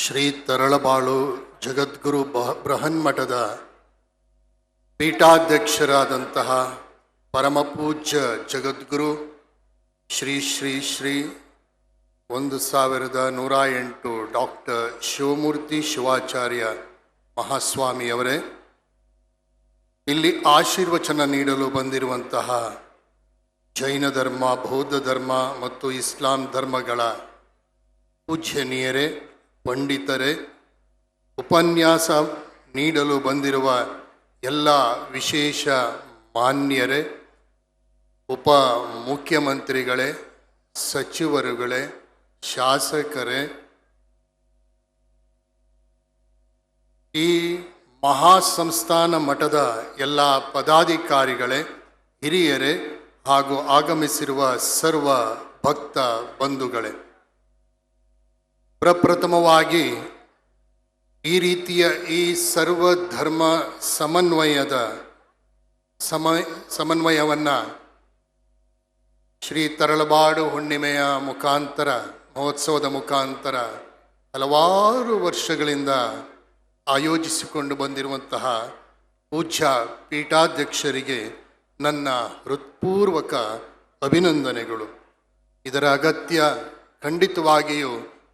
ಶ್ರೀ ತರಳಬಾಳು ಜಗದ್ಗುರು ಬೃಹನ್ಮಠದ ಪೀಠಾಧ್ಯಕ್ಷರಾದಂತಹ ಪರಮಪೂಜ್ಯ ಜಗದ್ಗುರು ಶ್ರೀ ಶ್ರೀ ಶ್ರೀ 1108 ಡಾಕ್ಟರ್ ಶಿವಮೂರ್ತಿ ಶಿವಾಚಾರ್ಯ ಮಹಾಸ್ವಾಮಿಯವರೇ, ಇಲ್ಲಿ ಆಶೀರ್ವಚನ ನೀಡಲು ಬಂದಿರುವಂತಹ ಜೈನ ಧರ್ಮ, ಬೌದ್ಧ ಧರ್ಮ ಮತ್ತು ಇಸ್ಲಾಂ ಧರ್ಮಗಳ ಪೂಜ್ಯನೀಯರೇ, ಪಂಡಿತರೇ, ಉಪನ್ಯಾಸ ನೀಡಲು ಬಂದಿರುವ ಎಲ್ಲ ವಿಶೇಷ ಮಾನ್ಯರೇ, ಉಪ ಮುಖ್ಯಮಂತ್ರಿಗಳೇ, ಸಚಿವರುಗಳೇ, ಶಾಸಕರೇ, ಈ ಮಹಾಸಂಸ್ಥಾನ ಮಠದ ಎಲ್ಲ ಪದಾಧಿಕಾರಿಗಳೇ, ಹಿರಿಯರೇ ಹಾಗೂ ಆಗಮಿಸಿರುವ ಸರ್ವ ಭಕ್ತ ಬಂಧುಗಳೇ, ಪ್ರಪ್ರಥಮವಾಗಿ ಈ ರೀತಿಯ ಈ ಸರ್ವಧರ್ಮ ಸಮನ್ವಯವನ್ನು ಶ್ರೀ ತರಳಬಾಳು ಹುಣ್ಣಿಮೆಯ ಮುಖಾಂತರ, ಮಹೋತ್ಸವದ ಮುಖಾಂತರ ಹಲವಾರು ವರ್ಷಗಳಿಂದ ಆಯೋಜಿಸಿಕೊಂಡು ಬಂದಿರುವಂತಹ ಪೂಜ್ಯ ಪೀಠಾಧ್ಯಕ್ಷರಿಗೆ ನನ್ನ ಹೃತ್ಪೂರ್ವಕ ಅಭಿನಂದನೆಗಳು. ಇದರ ಅಗತ್ಯ ಖಂಡಿತವಾಗಿಯೂ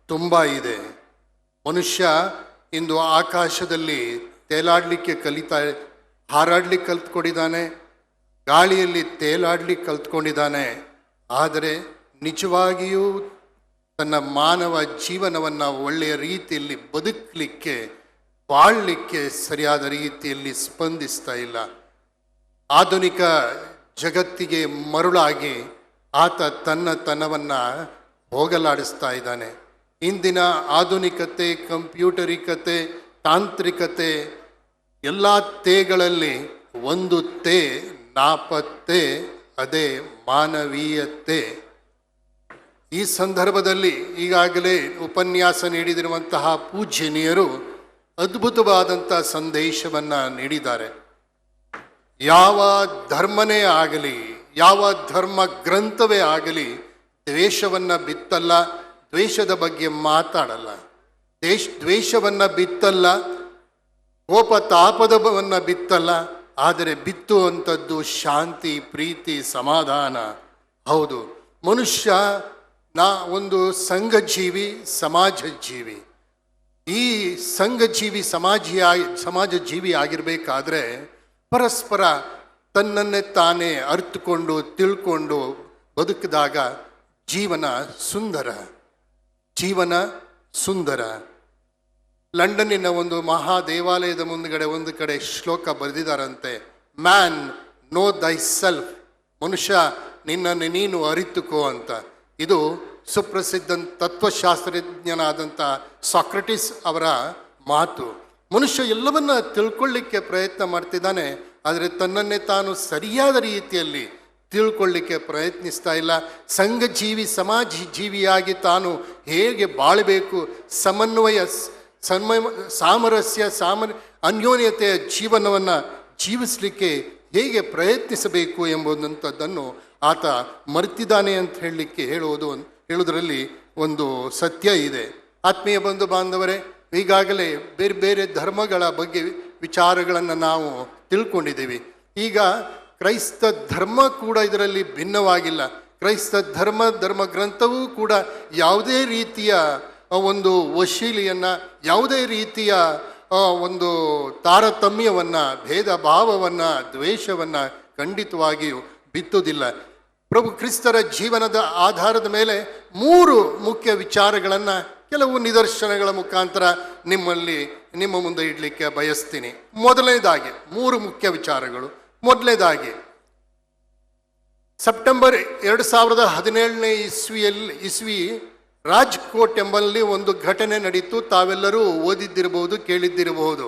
ತುಂಬ ಇದೆ. ಮನುಷ್ಯ ಇಂದು ಆಕಾಶದಲ್ಲಿ ತೇಲಾಡಲಿಕ್ಕೆ ಹಾರಾಡ್ಲಿಕ್ಕೆ ಕಲ್ತ್ಕೊಂಡಿದ್ದಾನೆ, ಗಾಳಿಯಲ್ಲಿ ತೇಲಾಡ್ಲಿಕ್ಕೆ ಕಲ್ತ್ಕೊಂಡಿದ್ದಾನೆ. ಆದರೆ ನಿಜವಾಗಿಯೂ ತನ್ನ ಮಾನವ ಜೀವನವನ್ನು ಒಳ್ಳೆಯ ರೀತಿಯಲ್ಲಿ ಬದುಕಲಿಕ್ಕೆ, ಬಾಳಲಿಕ್ಕೆ ಸರಿಯಾದ ರೀತಿಯಲ್ಲಿ ಸ್ಪಂದಿಸ್ತಾ ಇಲ್ಲ. ಆಧುನಿಕ ಜಗತ್ತಿಗೆ ಮರುಳಾಗಿ ಆತ ತನ್ನವನ್ನು ಹೋಗಲಾಡಿಸ್ತಾ ಇದ್ದಾನೆ. ಇಂದಿನ ಆಧುನಿಕತೆ, ಕಂಪ್ಯೂಟರಿಕತೆ, ತಾಂತ್ರಿಕತೆ ಎಲ್ಲ ತೇಗಳಲ್ಲಿ ಒಂದು ತೇ ನಾಪತ್ತೆ, ಅದೇ ಮಾನವೀಯತೆ. ಈ ಸಂದರ್ಭದಲ್ಲಿ ಈಗಾಗಲೇ ಉಪನ್ಯಾಸ ನೀಡಿದಿರುವಂತಹ ಪೂಜ್ಯನೀಯರು ಅದ್ಭುತವಾದಂಥ ಸಂದೇಶವನ್ನು ನೀಡಿದ್ದಾರೆ. ಯಾವ ಧರ್ಮನೇ ಆಗಲಿ, ಯಾವ ಧರ್ಮ ಗ್ರಂಥವೇ ಆಗಲಿ ದ್ವೇಷವನ್ನು ಬಿತ್ತಲ್ಲ, ದ್ವೇಷದ ಬಗ್ಗೆ ಮಾತಾಡಲ್ಲ. ದ್ವೇಷವನ್ನು ಬಿತ್ತಲ್ಲ, ಕೋಪ ತಾಪದವನ್ನು ಬಿತ್ತಲ್ಲ. ಆದರೆ ಬಿತ್ತುವಂಥದ್ದು ಶಾಂತಿ, ಪ್ರೀತಿ, ಸಮಾಧಾನ. ಹೌದು, ಮನುಷ್ಯ ಒಂದು ಸಂಘಜೀವಿ, ಸಮಾಜ ಜೀವಿ. ಈ ಸಂಘಜೀವಿ, ಸಮಾಜ ಜೀವಿ ಆಗಿರಬೇಕಾದ್ರೆ ಪರಸ್ಪರ ತನ್ನನ್ನೇ ತಾನೇ ಅರ್ಥಕೊಂಡು ತಿಳ್ಕೊಂಡು ಬದುಕಿದಾಗ ಜೀವನ ಸುಂದರ. ಲಂಡನ್ನಿನ ಒಂದು ಮಹಾ ದೇವಾಲಯದ ಮುಂದುಗಡೆ ಒಂದು ಕಡೆ ಶ್ಲೋಕ ಬರೆದಿದ್ದಾರಂತೆ, ಮ್ಯಾನ್ ನೋ ದೈ ಸೆಲ್ಫ್, ಮನುಷ್ಯ ನಿನ್ನನ್ನು ನೀನು ಅರಿತುಕೋ ಅಂತ. ಇದು ಸುಪ್ರಸಿದ್ಧ ತತ್ವಶಾಸ್ತ್ರಜ್ಞನಾದಂಥ ಸಾಕ್ರೆಟಿಸ್ ಅವರ ಮಾತು. ಮನುಷ್ಯ ಎಲ್ಲವನ್ನ ತಿಳ್ಕೊಳ್ಳಿಕ್ಕೆ ಪ್ರಯತ್ನ ಮಾಡ್ತಿದ್ದಾನೆ, ಆದರೆ ತನ್ನನ್ನೇ ತಾನು ಸರಿಯಾದ ರೀತಿಯಲ್ಲಿ ತಿಳ್ಕೊಳ್ಳಿಕ್ಕೆ ಪ್ರಯತ್ನಿಸ್ತಾ ಇಲ್ಲ. ಸಂಘಜೀವಿ, ಸಮಾಜ ಜೀವಿಯಾಗಿ ತಾನು ಹೇಗೆ ಬಾಳಬೇಕು, ಸಾಮರಸ್ಯ, ಅನ್ಯೋನ್ಯತೆಯ ಜೀವನವನ್ನು ಜೀವಿಸಲಿಕ್ಕೆ ಹೇಗೆ ಪ್ರಯತ್ನಿಸಬೇಕು ಎಂಬುದಂಥದ್ದನ್ನು ಆತ ಮರೆತಿದ್ದಾನೆ ಅಂತ ಹೇಳುವುದರಲ್ಲಿ ಒಂದು ಸತ್ಯ ಇದೆ. ಆತ್ಮೀಯ ಬಂಧು ಬಾಂಧವರೇ, ಈಗಾಗಲೇ ಬೇರೆ ಬೇರೆ ಧರ್ಮಗಳ ಬಗ್ಗೆ ವಿಚಾರಗಳನ್ನು ನಾವು ತಿಳ್ಕೊಂಡಿದ್ದೀವಿ. ಈಗ ಕ್ರೈಸ್ತ ಧರ್ಮ ಕೂಡ ಇದರಲ್ಲಿ ಭಿನ್ನವಾಗಿಲ್ಲ. ಕ್ರೈಸ್ತ ಧರ್ಮ ಗ್ರಂಥವೂ ಕೂಡ ಯಾವುದೇ ರೀತಿಯ ಒಂದು ವಶೀಲಿಯನ್ನು, ಯಾವುದೇ ರೀತಿಯ ಒಂದು ತಾರತಮ್ಯವನ್ನು, ಭೇದ ಭಾವವನ್ನು, ದ್ವೇಷವನ್ನು ಖಂಡಿತವಾಗಿಯೂ ಬಿತ್ತುವುದಿಲ್ಲ. ಪ್ರಭು ಕ್ರಿಸ್ತರ ಜೀವನದ ಆಧಾರದ ಮೇಲೆ 3 ಮುಖ್ಯ ವಿಚಾರಗಳನ್ನು ಕೆಲವು ನಿದರ್ಶನಗಳ ಮುಖಾಂತರ ನಿಮ್ಮ ಮುಂದೆ ಇಡಲಿಕ್ಕೆ ಬಯಸ್ತೀನಿ. ಮೊದಲನೇದಾಗಿ 3 ಮುಖ್ಯ ವಿಚಾರಗಳು. ಮೊದಲನೇದಾಗಿ ಸೆಪ್ಟೆಂಬರ್ 2017ನೇ ಇಸ್ವಿ ರಾಜ್ಕೋಟ್ ಎಂಬಲ್ಲಿ ಒಂದು ಘಟನೆ ನಡೀತು. ತಾವೆಲ್ಲರೂ ಓದಿದ್ದಿರಬಹುದು, ಕೇಳಿದ್ದಿರಬಹುದು.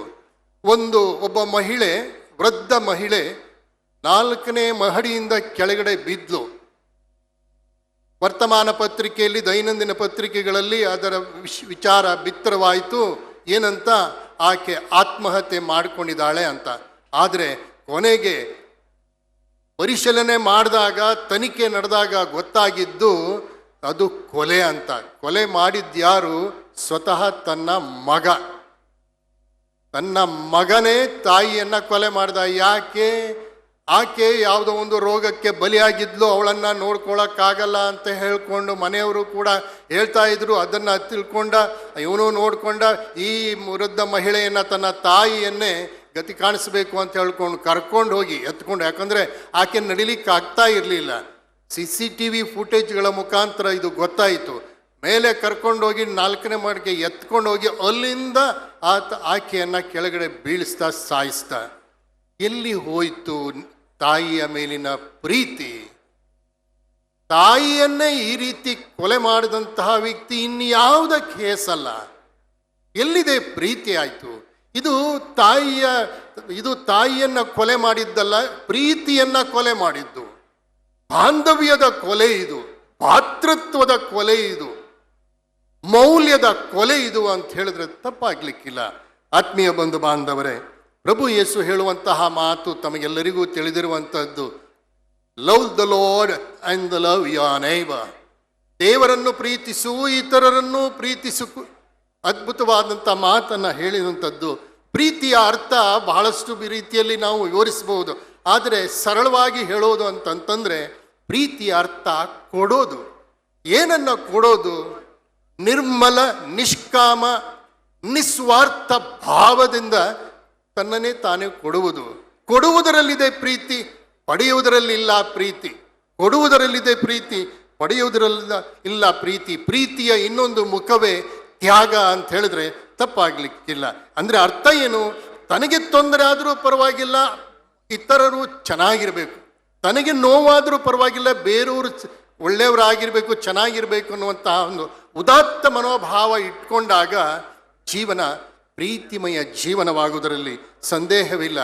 ಒಬ್ಬ ಮಹಿಳೆ, ವೃದ್ಧ ಮಹಿಳೆ 4ನೇ ಮಹಡಿಯಿಂದ ಕೆಳಗಡೆ ಬಿದ್ಲು. ವರ್ತಮಾನ ಪತ್ರಿಕೆಯಲ್ಲಿ, ದೈನಂದಿನ ಪತ್ರಿಕೆಗಳಲ್ಲಿ ಅದರ ವಿಚಾರ ಬಿತ್ತರವಾಯಿತು. ಏನಂತ, ಆಕೆ ಆತ್ಮಹತ್ಯೆ ಮಾಡಿಕೊಂಡಿದ್ದಾಳೆ ಅಂತ. ಆದರೆ ಕೊನೆಗೆ ಪರಿಶೀಲನೆ ಮಾಡಿದಾಗ, ತನಿಖೆ ನಡೆದಾಗ ಗೊತ್ತಾಗಿದ್ದು ಅದು ಕೊಲೆ ಅಂತ. ಕೊಲೆ ಮಾಡಿದ್ಯಾರು? ಸ್ವತಃ ತನ್ನ ಮಗ. ತನ್ನ ಮಗನೇ ತಾಯಿಯನ್ನ ಕೊಲೆ ಮಾಡ್ದ. ಯಾಕೆ? ಆಕೆ ಯಾವುದೋ ಒಂದು ರೋಗಕ್ಕೆ ಬಲಿಯಾಗಿದ್ಲು, ಅವಳನ್ನು ನೋಡ್ಕೊಳಕ್ಕಾಗಲ್ಲ ಅಂತ ಹೇಳ್ಕೊಂಡು ಮನೆಯವರು ಕೂಡ ಹೇಳ್ತಾ ಇದ್ರು. ಅದನ್ನು ತಿಳ್ಕೊಂಡ ಇವನು ನೋಡ್ಕೊಂಡ ಈ ವೃದ್ಧ ಮಹಿಳೆಯನ್ನು, ತನ್ನ ತಾಯಿಯನ್ನೇ ಗತಿ ಕಾಣಿಸ್ಬೇಕು ಅಂತ ಹೇಳ್ಕೊಂಡು ಕರ್ಕೊಂಡು ಹೋಗಿ ಎತ್ಕೊಂಡು, ಯಾಕಂದರೆ ಆಕೆ ನಡಿಲಿಕ್ಕೆ ಆಗ್ತಾ ಇರಲಿಲ್ಲ. CCTV ಫುಟೇಜ್ಗಳ ಮುಖಾಂತರ ಇದು ಗೊತ್ತಾಯಿತು. ಮೇಲೆ ಕರ್ಕೊಂಡೋಗಿ 4ನೇ ಮಹಡಿಗೆ ಎತ್ಕೊಂಡೋಗಿ ಅಲ್ಲಿಂದ ಆಕೆಯನ್ನು ಕೆಳಗಡೆ ಬೀಳಿಸ್ತಾ ಸಾಯಿಸ್ತಾ. ಎಲ್ಲಿ ಹೋಯಿತು ತಾಯಿಯ ಮೇಲಿನ ಪ್ರೀತಿ? ತಾಯಿಯನ್ನೇ ಈ ರೀತಿ ಕೊಲೆ ಮಾಡಿದಂತಹ ವ್ಯಕ್ತಿ ಇನ್ಯಾವುದ ಕೇಸಲ್ಲ. ಎಲ್ಲಿದೆ ಪ್ರೀತಿ ಆಯಿತು? ಇದು ತಾಯಿಯನ್ನ ಕೊಲೆ ಮಾಡಿದ್ದಲ್ಲ, ಪ್ರೀತಿಯನ್ನ ಕೊಲೆ ಮಾಡಿದ್ದು. ಬಾಂಧವ್ಯದ ಕೊಲೆ ಇದು, ಭಾತೃತ್ವದ ಕೊಲೆ ಇದು, ಮೌಲ್ಯದ ಕೊಲೆ ಇದು ಅಂತ ಹೇಳಿದ್ರೆ ತಪ್ಪಾಗ್ಲಿಕ್ಕಿಲ್ಲ. ಆತ್ಮೀಯ ಬಂಧು ಬಾಂಧವರೇ, ಪ್ರಭು ಯೇಸು ಹೇಳುವಂತಹ ಮಾತು ತಮಗೆಲ್ಲರಿಗೂ ತಿಳಿದಿರುವಂತಹದ್ದು, love the Lord and the love your neighbour. ದೇವರನ್ನು ಪ್ರೀತಿಸು, ಇತರರನ್ನು ಪ್ರೀತಿಸು. ಅದ್ಭುತವಾದಂಥ ಮಾತನ್ನು ಹೇಳಿದಂಥದ್ದು. ಪ್ರೀತಿಯ ಅರ್ಥ ಬಹಳಷ್ಟು ರೀತಿಯಲ್ಲಿ ನಾವು ವಿವರಿಸಬಹುದು. ಆದರೆ ಸರಳವಾಗಿ ಹೇಳೋದು ಅಂತಂತಂದ್ರೆ ಪ್ರೀತಿಯ ಅರ್ಥ ಕೊಡೋದು. ಏನನ್ನ ಕೊಡೋದು? ನಿರ್ಮಲ, ನಿಷ್ಕಾಮ, ನಿಸ್ವಾರ್ಥ ಭಾವದಿಂದ ತನ್ನನ್ನೇ ತಾನೇ ಕೊಡುವುದು. ಕೊಡುವುದರಲ್ಲಿದೆ ಪ್ರೀತಿ, ಪಡೆಯುವುದರಲ್ಲಿಲ್ಲ ಪ್ರೀತಿ. ಕೊಡುವುದರಲ್ಲಿದೆ ಪ್ರೀತಿ, ಪಡೆಯುವುದರಲ್ಲ ಪ್ರೀತಿ. ಪ್ರೀತಿಯ ಇನ್ನೊಂದು ಮುಖವೇ ತ್ಯಾಗ ಅಂತ ಹೇಳಿದ್ರೆ ತಪ್ಪಾಗ್ಲಿಕ್ಕಿಲ್ಲ. ಅಂದ್ರೆ ಅರ್ಥ ಏನು? ತನಗೆ ತೊಂದರೆ ಆದರೂ ಪರವಾಗಿಲ್ಲ, ಇತರರು ಚೆನ್ನಾಗಿರ್ಬೇಕು. ತನಗೆ ನೋವಾದರೂ ಪರವಾಗಿಲ್ಲ, ಬೇರೆಯವರು ಒಳ್ಳೆಯವರಾಗಿರ್ಬೇಕು, ಚೆನ್ನಾಗಿರ್ಬೇಕು ಅನ್ನುವಂತಹ ಒಂದು ಉದಾತ್ತ ಮನೋಭಾವ ಇಟ್ಕೊಂಡಾಗ ಜೀವನ ಪ್ರೀತಿಮಯ ಜೀವನವಾಗುವುದರಲ್ಲಿ ಸಂದೇಹವಿಲ್ಲ.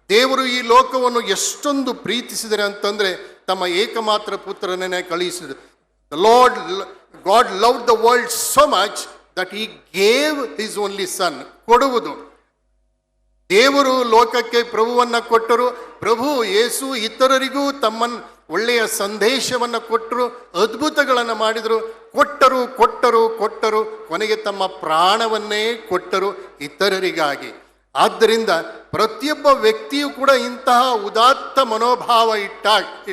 ದೇವರು ಈ ಲೋಕವನ್ನು ಎಷ್ಟೊಂದು ಪ್ರೀತಿಸಿದರೆ ಅಂತಂದ್ರೆ ತಮ್ಮ ಏಕಮಾತ್ರ ಪುತ್ರನನ್ನೇ ಕಳುಹಿಸಿದರು. God love the world so much that he gave his only son. ಕೊಡುವುದು. ದೇವರು ಲೋಕಕ್ಕೆ ಪ್ರಭುವನ್ನ ಕೊಟ್ಟರು. ಪ್ರಭು ಯೇಸು ಇತರರಿಗೂ ತಮ್ಮನ್ನು ಒಳ್ಳೆಯ ಸಂದೇಶವನ್ನು ಕೊಟ್ಟರು, ಅದ್ಭುತಗಳನ್ನು ಮಾಡಿದರು. ಕೊಟ್ಟರು ಕೊಟ್ಟರು ಕೊಟ್ಟರು ಕೊನೆಗೆ ತಮ್ಮ ಪ್ರಾಣವನ್ನೇ ಕೊಟ್ಟರು ಇತರರಿಗಾಗಿ. ಆದ್ದರಿಂದ ಪ್ರತಿಯೊಬ್ಬ ವ್ಯಕ್ತಿಯು ಕೂಡ ಇಂತಹ ಉದಾತ್ತ ಮನೋಭಾವ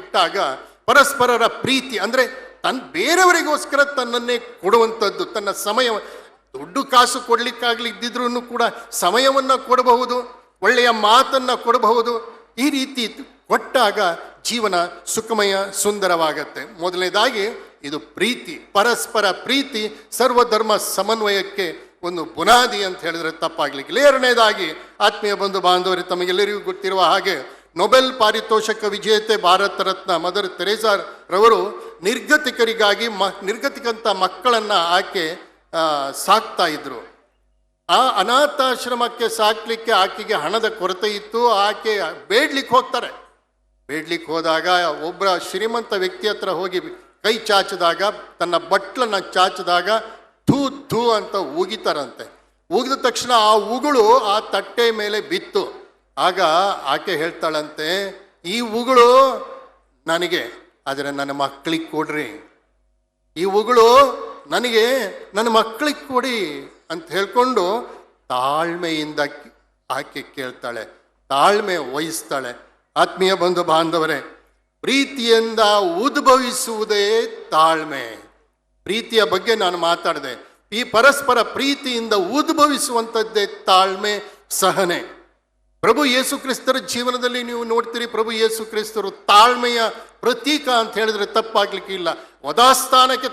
ಇಟ್ಟಾಗ ಪರಸ್ಪರರ ಪ್ರೀತಿ ಅಂದರೆ ಬೇರೆಯವರಿಗೋಸ್ಕರ ತನ್ನನ್ನೇ ಕೊಡುವಂಥದ್ದು. ತನ್ನ ಸಮಯ, ದುಡ್ಡು ಕಾಸು ಕೊಡ್ಲಿಕ್ಕಾಗ್ಲಿದ್ದಿದ್ರೂ ಕೂಡ ಸಮಯವನ್ನು ಕೊಡಬಹುದು, ಒಳ್ಳೆಯ ಮಾತನ್ನು ಕೊಡಬಹುದು. ಈ ರೀತಿ ಕೊಟ್ಟಾಗ ಜೀವನ ಸುಖಮಯ, ಸುಂದರವಾಗತ್ತೆ. ಮೊದಲನೇದಾಗಿ ಇದು ಪ್ರೀತಿ, ಪರಸ್ಪರ ಪ್ರೀತಿ ಸರ್ವಧರ್ಮ ಸಮನ್ವಯಕ್ಕೆ ಒಂದು ಬುನಾದಿ ಅಂತ ಹೇಳಿದ್ರೆ ತಪ್ಪಾಗ್ಲಿಕ್ಕಿಲ್ಲ. ಎರಡನೇದಾಗಿ ಆತ್ಮೀಯ ಬಂಧು ಬಾಂಧವರೇ, ತಮಗೆಲ್ಲರಿಗೂ ಗೊತ್ತಿರುವ ಹಾಗೆ ನೊಬೆಲ್ ಪಾರಿತೋಷಕ ವಿಜೇತೆ ಭಾರತ ರತ್ನ ಮದರ್ ತೆರೇಸಾ ರವರು ನಿರ್ಗತಿಕರಿಗಾಗಿ ನಿರ್ಗತಿಕಂತ ಮಕ್ಕಳನ್ನ ಆಕೆ ಸಾಕ್ತಾ ಇದ್ರು. ಆ ಅನಾಥಾಶ್ರಮಕ್ಕೆ ಸಾಕ್ಲಿಕ್ಕೆ ಆಕೆಗೆ ಹಣದ ಕೊರತೆ ಇತ್ತು. ಆಕೆ ಬೇಡ್ಲಿಕ್ಕೆ ಹೋಗ್ತಾರೆ. ಬೇಡ್ಲಿಕ್ಕೆ ಹೋದಾಗ ಒಬ್ಬರ ಶ್ರೀಮಂತ ವ್ಯಕ್ತಿ ಹತ್ರ ಹೋಗಿ ಕೈ ಚಾಚಿದಾಗ, ತನ್ನ ಬಟ್ಲನ್ನ ಚಾಚಿದಾಗ ಥೂ ಥೂ ಅಂತ ಉಗಿತಾರಂತೆ. ಉಗಿದ ತಕ್ಷಣ ಆ ಉಗುಳು ಆ ತಟ್ಟೆ ಮೇಲೆ ಬಿತ್ತು. ಆಗ ಆಕೆ ಹೇಳ್ತಾಳಂತೆ, ಈ ಉಗುಳು ನನಗೆ, ಆದರೆ ನನ್ನ ಮಕ್ಕಳಿಗೆ ಕೊಡ್ರಿ. ಈ ಉಗುಳು ನನಗೆ, ನನ್ನ ಮಕ್ಕಳಿಗೆ ಕೊಡಿ ಅಂತ ಹೇಳ್ಕೊಂಡು ತಾಳ್ಮೆಯಿಂದ ಆಕೆ ಕೇಳ್ತಾಳೆ, ತಾಳ್ಮೆ ವಹಿಸ್ತಾಳೆ. ಆತ್ಮೀಯ ಬಂಧು ಬಾಂಧವರೇ, ಪ್ರೀತಿಯಿಂದ ಉದ್ಭವಿಸುವುದೇ ತಾಳ್ಮೆ. ಪ್ರೀತಿಯ ಬಗ್ಗೆ ನಾನು ಮಾತಾಡಿದೆ. ಈ ಪರಸ್ಪರ ಪ್ರೀತಿಯಿಂದ ಉದ್ಭವಿಸುವಂಥದ್ದೇ ತಾಳ್ಮೆ, ಸಹನೆ. ಪ್ರಭು ಯೇಸು ಕ್ರಿಸ್ತರ ಜೀವನದಲ್ಲಿ ನೀವು ನೋಡ್ತೀರಿ, ಪ್ರಭು ಯೇಸು ಕ್ರಿಸ್ತರು ತಾಳ್ಮೆಯ ಪ್ರತೀಕ ಅಂತ ಹೇಳಿದ್ರೆ ತಪ್ಪಾಗ್ಲಿಕ್ಕೆ ಇಲ್ಲ. ವಧಾಸ್ಥಾನಕ್ಕೆ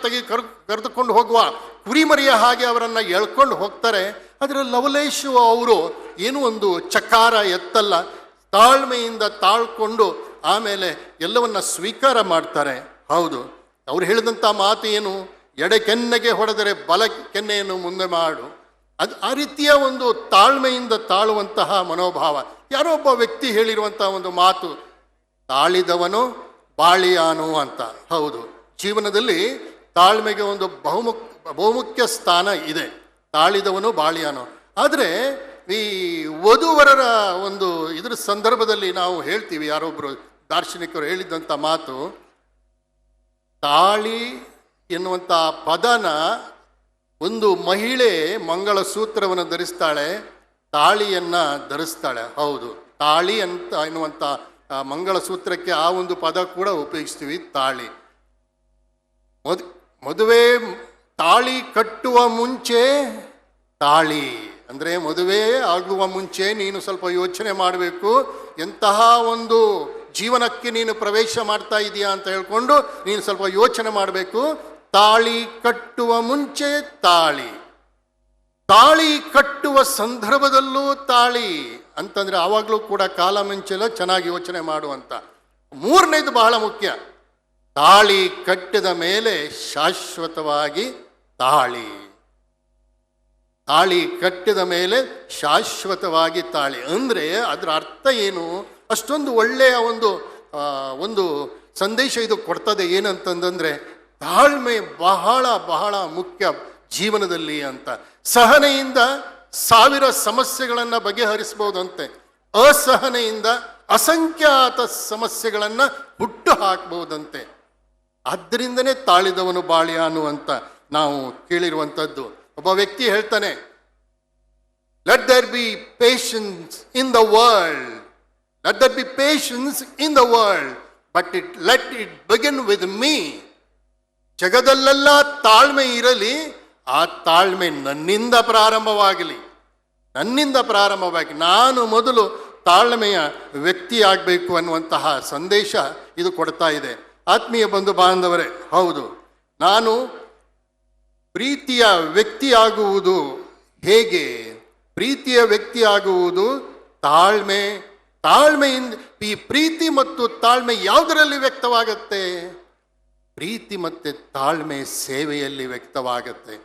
ಕರೆದುಕೊಂಡು ಹೋಗುವ ಕುರಿಮರಿಯ ಹಾಗೆ ಅವರನ್ನು ಎಳ್ಕೊಂಡು ಹೋಗ್ತಾರೆ. ಆದರೆ ಲವಲೇಶು ಅವರು ಏನೂ ಒಂದು ಚಕಾರ ಎತ್ತಲ್ಲ, ತಾಳ್ಮೆಯಿಂದ ತಾಳ್ಕೊಂಡು ಆಮೇಲೆ ಎಲ್ಲವನ್ನ ಸ್ವೀಕಾರ ಮಾಡ್ತಾರೆ. ಹೌದು, ಅವ್ರು ಹೇಳಿದಂಥ ಮಾತು ಏನು? ಎಡೆ ಕೆನ್ನೆಗೆ ಹೊಡೆದರೆ ಬಲ ಕೆನ್ನೆಯನ್ನು ಮುಂದೆ ಮಾಡು. ಅದು ಆ ರೀತಿಯ ಒಂದು ತಾಳ್ಮೆಯಿಂದ ತಾಳುವಂತಹ ಮನೋಭಾವ. ಯಾರೋ ಒಬ್ಬ ವ್ಯಕ್ತಿ ಹೇಳಿರುವಂತಹ ಒಂದು ಮಾತು, ತಾಳಿದವನು ಬಾಳಿಯಾನು ಅಂತ. ಹೌದು, ಜೀವನದಲ್ಲಿ ತಾಳ್ಮೆಗೆ ಒಂದು ಬಹುಮುಖ್ಯ ಸ್ಥಾನ ಇದೆ. ತಾಳಿದವನು ಬಾಳಿಯಾನು. ಆದರೆ ಈ ವಧುವರರ ಒಂದು ಇದ್ರ ಸಂದರ್ಭದಲ್ಲಿ ನಾವು ಹೇಳ್ತೀವಿ, ಯಾರೊಬ್ಬರು ದಾರ್ಶನಿಕರು ಹೇಳಿದಂಥ ಮಾತು, ತಾಳಿ ಎನ್ನುವಂಥ ಪದನ ಒಂದು ಮಹಿಳೆ ಮಂಗಳಸೂತ್ರವನ್ನು ಧರಿಸ್ತಾಳೆ, ತಾಳಿಯನ್ನ ಧರಿಸ್ತಾಳೆ. ಹೌದು, ತಾಳಿ ಅಂತ ಎನ್ನುವಂಥ ಮಂಗಳಸೂತ್ರಕ್ಕೆ ಆ ಒಂದು ಪದ ಕೂಡ ಉಪಯೋಗಿಸ್ತೀವಿ, ತಾಳಿ. ಮದುವೆ ತಾಳಿ ಕಟ್ಟುವ ಮುಂಚೆ, ತಾಳಿ ಅಂದರೆ ಮದುವೆ ಆಗುವ ಮುಂಚೆ ನೀನು ಸ್ವಲ್ಪ ಯೋಚನೆ ಮಾಡಬೇಕು, ಎಂತಹ ಒಂದು ಜೀವನಕ್ಕೆ ನೀನು ಪ್ರವೇಶ ಮಾಡ್ತಾ ಇದೀಯಾ ಅಂತ ಹೇಳ್ಕೊಂಡು ನೀನು ಸ್ವಲ್ಪ ಯೋಚನೆ ಮಾಡಬೇಕು. ತಾಳಿ ಕಟ್ಟುವ ಮುಂಚೆ ತಾಳಿ, ತಾಳಿ ಕಟ್ಟುವ ಸಂದರ್ಭದಲ್ಲೂ ತಾಳಿ ಅಂತಂದ್ರೆ ಆವಾಗಲೂ ಕೂಡ ಕಾಲ ಮಿಂಚೆಲ್ಲ ಚೆನ್ನಾಗಿ ಯೋಚನೆ ಮಾಡುವಂತ. ಮೂರನೇದು ಬಹಳ ಮುಖ್ಯ, ತಾಳಿ ಕಟ್ಟಿದ ಮೇಲೆ ಶಾಶ್ವತವಾಗಿ ತಾಳಿ. ತಾಳಿ ಕಟ್ಟಿದ ಮೇಲೆ ಶಾಶ್ವತವಾಗಿ ತಾಳಿ ಅಂದ್ರೆ ಅದರ ಅರ್ಥ ಏನು? ಅಷ್ಟೊಂದು ಒಳ್ಳೆಯ ಒಂದು ಸಂದೇಶ ಇದು ಕೊಡ್ತದೆ. ಏನಂತಂದ್ರೆ ತಾಳ್ಮೆ ಬಹಳ ಬಹಳ ಮುಖ್ಯ ಜೀವನದಲ್ಲಿ ಅಂತ. ಸಹನೆಯಿಂದ 1000 ಸಮಸ್ಯೆಗಳನ್ನು ಬಗೆಹರಿಸಬಹುದಂತೆ, ಅಸಹನೆಯಿಂದ ಅಸಂಖ್ಯಾತ ಸಮಸ್ಯೆಗಳನ್ನು ಹುಟ್ಟು ಹಾಕಬಹುದಂತೆ. ಆದ್ದರಿಂದನೇ ತಾಳಿದವನು ಬಾಳ್ಯ ಅನ್ನುವಂತ ನಾವು ಕೇಳಿರುವಂಥದ್ದು. ಒಬ್ಬ ವ್ಯಕ್ತಿ ಹೇಳ್ತಾನೆ, let there be patience in the world, let there be patience in the world, but let it begin with me. ಜಗದಲ್ಲೆಲ್ಲ ತಾಳ್ಮೆ ಇರಲಿ, ಆ ತಾಳ್ಮೆ ನನ್ನಿಂದ ಪ್ರಾರಂಭವಾಗಲಿ, ನನ್ನಿಂದ ಪ್ರಾರಂಭವಾಗಿ ನಾನು ಮೊದಲು ತಾಳ್ಮೆಯ ವ್ಯಕ್ತಿ ಆಗಬೇಕು ಅನ್ನುವಂತಹ ಸಂದೇಶ ಇದು ಕೊಡ್ತಾ ಇದೆ. ಆತ್ಮೀಯ ಬಂಧು ಬಾಂಧವರೇ, ಹೌದು, ನಾನು ಪ್ರೀತಿಯ ವ್ಯಕ್ತಿಯಾಗುವುದು ಹೇಗೆ? ಪ್ರೀತಿಯ ವ್ಯಕ್ತಿಯಾಗುವುದು ತಾಳ್ಮೆಯಿಂದ. ಈ ಪ್ರೀತಿ ಮತ್ತು ತಾಳ್ಮೆ ಯಾವುದರಲ್ಲಿ ವ್ಯಕ್ತವಾಗುತ್ತೆ? ಪ್ರೀತಿ ಮತ್ತು ತಾಳ್ಮೆ ಸೇವೆಯಲ್ಲಿ ವ್ಯಕ್ತವಾಗುತ್ತೆ.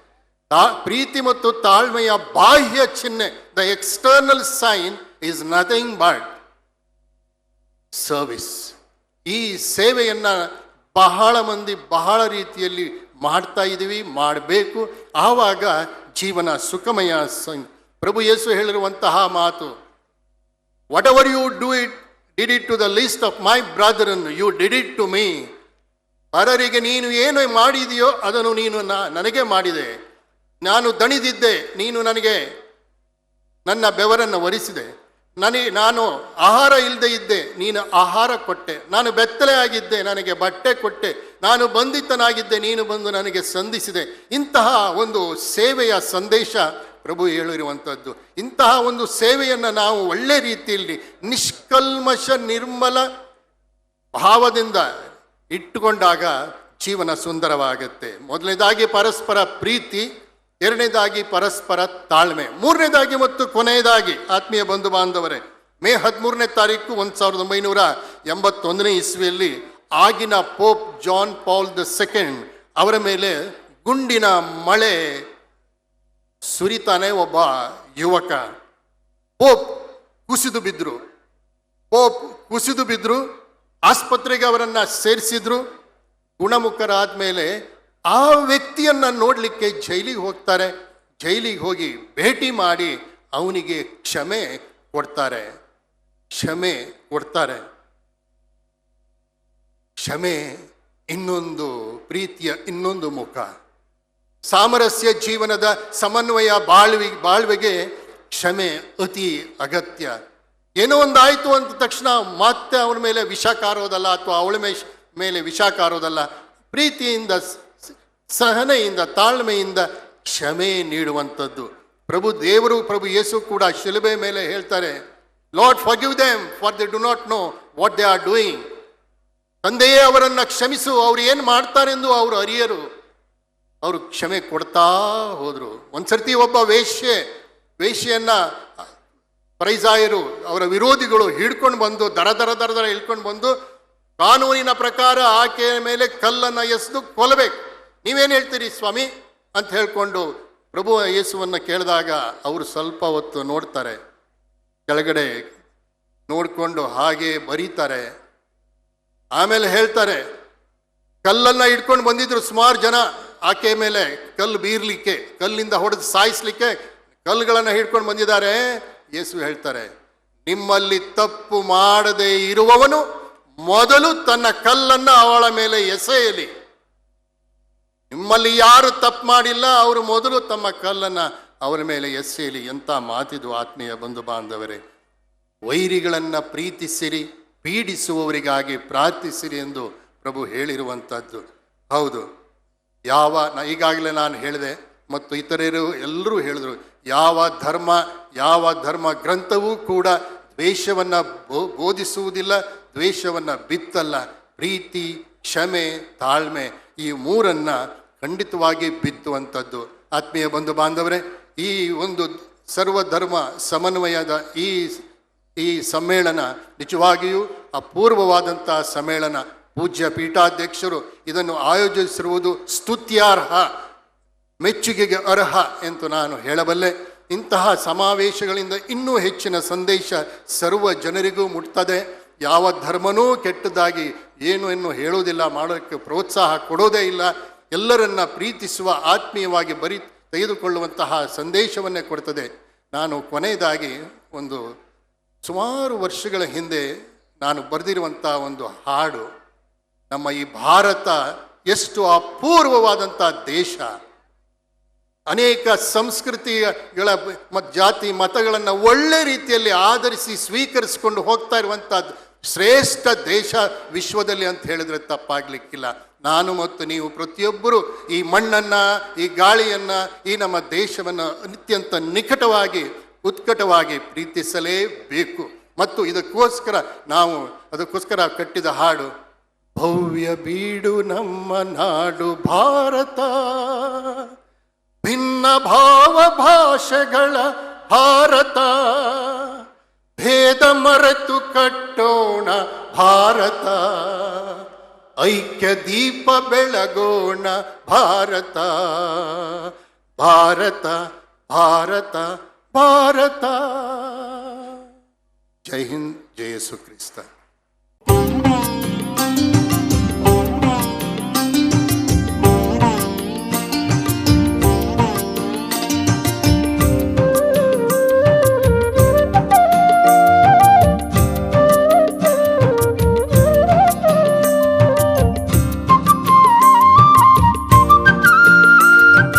ಪ್ರೀತಿ ಮತ್ತು ತಾಳ್ಮೆಯ ಬಾಹ್ಯ ಚಿಹ್ನೆ, the external sign is nothing but service. ಈ ಸೇವೆಯನ್ನ ಬಹಳ ಮಂದಿ ಬಹಳ ರೀತಿಯಲ್ಲಿ ಮಾಡ್ತಾ ಇದ್ದೀವಿ, ಮಾಡಬೇಕು. ಆವಾಗ ಜೀವನ ಸುಖಮಯ. ಪ್ರಭು ಯೇಸು ಹೇಳಿರುವಂತಹ ಮಾತು, whatever you did it to the least of my brethren, you did it to me. ಪರರಿಗೆ ನೀನು ಏನು ಮಾಡಿದೆಯೋ ಅದನ್ನು ನೀನು ನನಗೆ ಮಾಡಿದೆ. ನಾನು ದಣಿದಿದ್ದೆ, ನೀನು ನನಗೆ ನನ್ನ ಬೆವರನ್ನು ಒರೆಸಿದೆ. ನಾನು ಆಹಾರ ಇಲ್ಲದೆ ಇದ್ದೆ, ನೀನು ಆಹಾರ ಕೊಟ್ಟೆ. ನಾನು ಬೆತ್ತಲೆ ಆಗಿದ್ದೆ, ನನಗೆ ಬಟ್ಟೆ ಕೊಟ್ಟೆ. ನಾನು ಬಂಧಿತನಾಗಿದ್ದೆ, ನೀನು ಬಂದು ನನಗೆ ಸಂಧಿಸಿದೆ. ಇಂತಹ ಒಂದು ಸೇವೆಯ ಸಂದೇಶ ಪ್ರಭು ಹೇಳಿರುವಂಥದ್ದು. ಇಂತಹ ಒಂದು ಸೇವೆಯನ್ನು ನಾವು ಒಳ್ಳೆ ರೀತಿಯಲ್ಲಿ ನಿಷ್ಕಲ್ಮಶ ನಿರ್ಮಲ ಭಾವದಿಂದ ಇಟ್ಟುಕೊಂಡಾಗ ಜೀವನ ಸುಂದರವಾಗುತ್ತೆ. ಮೊದಲನೇದಾಗಿ ಪರಸ್ಪರ ಪ್ರೀತಿ, ಎರಡನೇದಾಗಿ ಪರಸ್ಪರ ತಾಳ್ಮೆ, ಮೂರನೇದಾಗಿ ಮತ್ತು ಕೊನೆಯದಾಗಿ ಆತ್ಮೀಯ ಬಂಧು ಬಾಂಧವರೇ, ಮೇ 13ನೇ ತಾರೀಕು 1981 ಇಸ್ವಿಯಲ್ಲಿ ಆಗಿನ ಪೋಪ್ ಜಾನ್ ಪಾಲ್ II ಅವರ ಮೇಲೆ ಗುಂಡಿನ ಮಳೆ ಸುರಿತಾನೆ ಒಬ್ಬ ಯುವಕ. ಪೋಪ್ ಕುಸಿದು ಬಿದ್ರು. ಆಸ್ಪತ್ರೆಗೆ ಅವರನ್ನ ಸೇರಿಸಿದ್ರು. ಗುಣಮುಖರಾದ ಮೇಲೆ ಆ ವ್ಯಕ್ತಿಯನ್ನ ನೋಡ್ಲಿಕ್ಕೆ ಜೈಲಿಗೆ ಹೋಗ್ತಾರೆ. ಜೈಲಿಗೆ ಹೋಗಿ ಭೇಟಿ ಮಾಡಿ ಅವನಿಗೆ ಕ್ಷಮೆ ಕೊಡ್ತಾರೆ. ಕ್ಷಮೆ ಇನ್ನೊಂದು ಪ್ರೀತಿಯ ಇನ್ನೊಂದು ಮುಖ. ಸಾಮರಸ್ಯ ಜೀವನದ ಸಮನ್ವಯ ಬಾಳ್ವೆಗೆ ಕ್ಷಮೆ ಅತಿ ಅಗತ್ಯ. ಏನೋ ಒಂದಾಯ್ತು ಅಂತ ತಕ್ಷಣ ಮತ್ತೆ ಅವನ ಮೇಲೆ ವಿಷ ಕಾರೋದಲ್ಲ, ಅಥವಾ ಅವಳ ಮೇಲೆ ವಿಷ ಕಾರೋದಲ್ಲ. ಪ್ರೀತಿಯಿಂದ, ಸಹನೆಯಿಂದ, ತಾಳ್ಮೆಯಿಂದ ಕ್ಷಮೆ ನೀಡುವಂಥದ್ದು. ಪ್ರಭು ಯೇಸು ಕೂಡ ಶಿಲುಬೆ ಮೇಲೆ ಹೇಳ್ತಾರೆ, lord forgive them for they do not know what they are doing. ತಂದೆಯೇ ಅವರನ್ನ ಕ್ಷಮಿಸು, ಅವ್ರು ಏನು ಮಾಡ್ತಾರೆಂದು ಅವರು ಅರಿಯರು. ಅವರು ಕ್ಷಮೆ ಕೊಡ್ತಾ ಹೋದ್ರು. ಒಂದ್ಸರ್ತಿ ಒಬ್ಬ ವೇಶ್ಯೆಯನ್ನ ಪರಿಸಾಯರು, ಅವರ ವಿರೋಧಿಗಳು ಹಿಡ್ಕೊಂಡು ಬಂದು ದರ ಹಿಡ್ಕೊಂಡು ಬಂದು ಕಾನೂನಿನ ಪ್ರಕಾರ ಆಕೆಯ ಮೇಲೆ ಕಲ್ಲನ್ನು ಎಸೆದು ಕೊಲ್ಲಬೇಕು. ನೀವೇನು ಹೇಳ್ತೀರಿ ಸ್ವಾಮಿ ಅಂತ ಹೇಳ್ಕೊಂಡು ಪ್ರಭು ಯೇಸುವನ್ನು ಕೇಳಿದಾಗ ಅವರು ಸ್ವಲ್ಪ ಹೊತ್ತು ನೋಡ್ತಾರೆ, ಕೆಳಗಡೆ ನೋಡಿಕೊಂಡು ಹಾಗೆ ಬರೀತಾರೆ. ಆಮೇಲೆ ಹೇಳ್ತಾರೆ, ಕಲ್ಲನ್ನು ಹಿಡ್ಕೊಂಡು ಬಂದಿದ್ರು ಸುಮಾರು ಜನ ಆಕೆ ಮೇಲೆ ಕಲ್ಲು ಬೀರ್ಲಿಕ್ಕೆ, ಕಲ್ಲಿಂದ ಹೊಡೆದು ಸಾಯಿಸ್ಲಿಕ್ಕೆ ಕಲ್ಲುಗಳನ್ನು ಹಿಡ್ಕೊಂಡು ಬಂದಿದ್ದಾರೆ. ಯೇಸು ಹೇಳ್ತಾರೆ, ನಿಮ್ಮಲ್ಲಿ ತಪ್ಪು ಮಾಡದೇ ಇರುವವನು ಮೊದಲು ತನ್ನ ಕಲ್ಲನ್ನು ಅವಳ ಮೇಲೆ ಎಸೆಯಲಿ. ನಿಮ್ಮಲ್ಲಿ ಯಾರು ತಪ್ಪು ಮಾಡಿಲ್ಲ, ಅವರು ಮೊದಲು ತಮ್ಮ ಕಲ್ಲನ್ನು ಅವರ ಮೇಲೆ ಎಸೆಯಲಿ. ಎಂಥ ಮಾತಿದು ಆತ್ಮೀಯ ಬಂಧು ಬಾಂಧವರೇ. ವೈರಿಗಳನ್ನು ಪ್ರೀತಿಸಿರಿ, ಪೀಡಿಸುವವರಿಗಾಗಿ ಪ್ರಾರ್ಥಿಸಿರಿ ಎಂದು ಪ್ರಭು ಹೇಳಿರುವಂಥದ್ದು. ಹೌದು, ಈಗಾಗಲೇ ನಾನು ಹೇಳಿದೆ ಮತ್ತು ಇತರರು ಎಲ್ಲರೂ ಹೇಳಿದರು, ಯಾವ ಧರ್ಮ ಗ್ರಂಥವೂ ಕೂಡ ದ್ವೇಷವನ್ನು ಬೋಧಿಸುವುದಿಲ್ಲ, ದ್ವೇಷವನ್ನು ಬಿತ್ತಲ್ಲ. ಪ್ರೀತಿ, ಕ್ಷಮೆ, ತಾಳ್ಮೆ ಈ ಮೂರನ್ನು ಖಂಡಿತವಾಗಿ ಬಿತ್ತುವಂಥದ್ದು. ಆತ್ಮೀಯ ಬಂಧು ಬಾಂಧವರೇ, ಈ ಒಂದು ಸರ್ವಧರ್ಮ ಸಮನ್ವಯದ ಈ ಸಮ್ಮೇಳನ ನಿಜವಾಗಿಯೂ ಅಪೂರ್ವವಾದಂಥ ಸಮ್ಮೇಳನ. ಪೂಜ್ಯ ಪೀಠಾಧ್ಯಕ್ಷರು ಇದನ್ನು ಆಯೋಜಿಸಿರುವುದು ಸ್ತುತ್ಯಾರ್ಹ, ಮೆಚ್ಚುಗೆಗೆ ಅರ್ಹ ಎಂದು ನಾನು ಹೇಳಬಲ್ಲೆ. ಇಂತಹ ಸಮಾವೇಶಗಳಿಂದ ಇನ್ನೂ ಹೆಚ್ಚಿನ ಸಂದೇಶ ಸರ್ವ ಜನರಿಗೂ ಮುಟ್ತದೆ. ಯಾವ ಧರ್ಮನೂ ಕೆಟ್ಟದಾಗಿ ಏನು ಹೇಳುವುದಿಲ್ಲ, ಮಾಡೋಕ್ಕೆ ಪ್ರೋತ್ಸಾಹ ಕೊಡೋದೇ ಇಲ್ಲ. ಎಲ್ಲರನ್ನ ಪ್ರೀತಿಸುವ, ಆತ್ಮೀಯವಾಗಿ ತೆಗೆದುಕೊಳ್ಳುವಂತಹ ಸಂದೇಶವನ್ನೇ ಕೊಡ್ತದೆ. ನಾನು ಕೊನೆಯದಾಗಿ ಸುಮಾರು ವರ್ಷಗಳ ಹಿಂದೆ ನಾನು ಬರೆದಿರುವಂಥ ಒಂದು ಹಾಡು. ನಮ್ಮ ಈ ಭಾರತ ಎಷ್ಟು ಅಪೂರ್ವವಾದಂಥ ದೇಶ, ಅನೇಕ ಸಂಸ್ಕೃತಿಗಳ ಜಾತಿ ಮತಗಳನ್ನು ಒಳ್ಳೆ ರೀತಿಯಲ್ಲಿ ಆಧರಿಸಿ ಸ್ವೀಕರಿಸಿಕೊಂಡು ಹೋಗ್ತಾ ಇರುವಂಥದ್ದು ಶ್ರೇಷ್ಠ ದೇಶ ವಿಶ್ವದಲ್ಲಿ ಅಂತ ಹೇಳಿದ್ರೆ ತಪ್ಪಾಗಲಿಕ್ಕಿಲ್ಲ. ನಾನು ಮತ್ತು ನೀವು ಪ್ರತಿಯೊಬ್ಬರು ಈ ಮಣ್ಣನ್ನು, ಈ ಗಾಳಿಯನ್ನು, ಈ ನಮ್ಮ ದೇಶವನ್ನು ಅತ್ಯಂತ ನಿಕಟವಾಗಿ, ಉತ್ಕಟವಾಗಿ ಪ್ರೀತಿಸಲೇಬೇಕು. ಮತ್ತು ಅದಕ್ಕೋಸ್ಕರ ಕಟ್ಟಿದ ಹಾಡು, ಭವ್ಯ ಬೀಡು ನಮ್ಮ ನಾಡು ಭಾರತ, ಭಿನ್ನ ಭಾವ ಭಾಷೆಗಳ ಭಾರತ, ಭೇದ ಮರೆತು ಕಟ್ಟೋಣ ಭಾರತ, ಐಕ್ಯ ದೀಪ ಬೆಳಗೋಣ ಭಾರತ, ಭಾರತ ಭಾರತ ಭಾರತ. ಜೈ ಹಿಂದ್, ಜಯ ಯೇಸು ಕ್ರಿಸ್ತ.